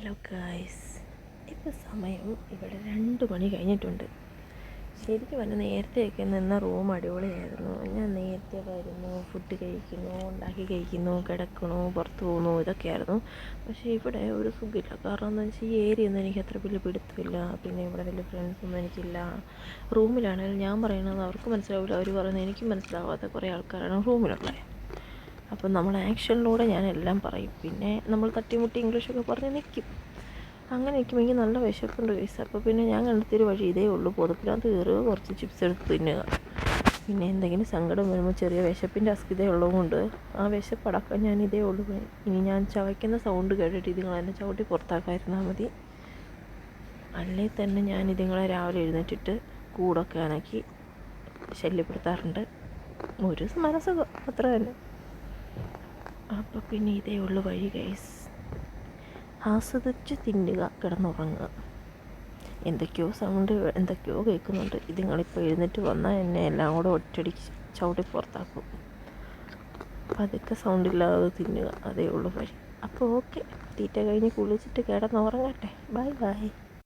Hello guys, ഇപ്പോൾ സമയം ഇവിടെ 2 മണി കഴിഞ്ഞിട്ടുണ്ട്. ശരിക്കും പറഞ്ഞാൽ നേരത്തെയൊക്കെ നിന്ന റൂം അടിപൊളിയായിരുന്നു. ഞാൻ നേരത്തെ വരുന്നു, ഫുഡ് കഴിക്കുന്നു, ഉണ്ടാക്കി കഴിക്കുന്നു, കിടക്കണു, പുറത്ത് പോകുന്നു, ഇതൊക്കെയായിരുന്നു. പക്ഷേ ഇവിടെ ഒരു സുഖമില്ല. കാരണം എന്താ വെച്ചാൽ ഈ ഏരിയ ഒന്നും എനിക്ക് അത്ര വലിയ പിടുത്തമില്ല. പിന്നെ ഇവിടെ വലിയ ഫ്രണ്ട്സൊന്നും എനിക്കില്ല. റൂമിലാണെങ്കിലും ഞാൻ പറയുന്നത് അവർക്ക് മനസ്സിലാവില്ല, അവർ പറയുന്നത് എനിക്കും മനസ്സിലാവാത്ത കുറേ ആൾക്കാരാണ് റൂമിലുള്ളത്. അപ്പം നമ്മൾ ആക്ഷനിലൂടെ ഞാനെല്ലാം പറയും. പിന്നെ നമ്മൾ തട്ടിമുട്ടി ഇംഗ്ലീഷൊക്കെ പറഞ്ഞ് നിൽക്കും. അങ്ങനെ നിൽക്കുമ്പോൾ എനിക്ക് നല്ല വിശപ്പുണ്ട് ഗൈസ്. അപ്പോൾ പിന്നെ ഞാൻ കണ്ടെത്തിയൊരു വഴി ഇതേ ഉള്ളൂ: പുതപ്പിനകത്ത് കയറുക, കുറച്ച് ചിപ്സ് എടുത്ത് തിന്നുക. പിന്നെ എന്തെങ്കിലും സങ്കടം വരുമ്പോൾ ചെറിയ വിശപ്പിൻ്റെ അസ്കിത ഉള്ളതുകൊണ്ട് ആ വിശപ്പടക്കം ഞാൻ ഇതേ ഉള്ളൂ. ഇനി ഞാൻ ചവയ്ക്കുന്ന സൗണ്ട് കേട്ടിട്ട് ഇതുങ്ങൾ എന്നെ ചവിട്ടി പുറത്താക്കാതിരുന്നാൽ മതി. അല്ലെങ്കിൽ തന്നെ ഞാൻ ഇതുങ്ങളെ രാവിലെ എഴുന്നേറ്റിട്ട് കൂടൊക്കെ അനക്കി ശല്യപ്പെടുത്താറുണ്ട്. ഒരു മനസ്സുഖം അത്ര തന്നെ. അപ്പോൾ പിന്നെ ഇതേ ഉള്ളു വഴി ഗൈസ്. ആസ്വദിച്ച് തിന്നുക, കിടന്നുറങ്ങുക. എന്തൊക്കെയോ സൗണ്ട് എന്തൊക്കെയോ കേൾക്കുന്നുണ്ട്. ഇതുങ്ങളിപ്പോൾ എഴുന്നേറ്റ് വന്നാൽ എന്നെ എല്ലാം കൂടെ ഒറ്റയടിക്ക് ചവിട്ടി പുറത്താക്കും. പതുക്കെ സൗണ്ടില്ലാതെ തിന്നുക, അതേ ഉള്ളു വഴി. അപ്പോൾ ഓക്കെ, തീറ്റ കഴിഞ്ഞ് കുളിച്ചിട്ട് കിടന്നുറങ്ങട്ടെ. Bye bye.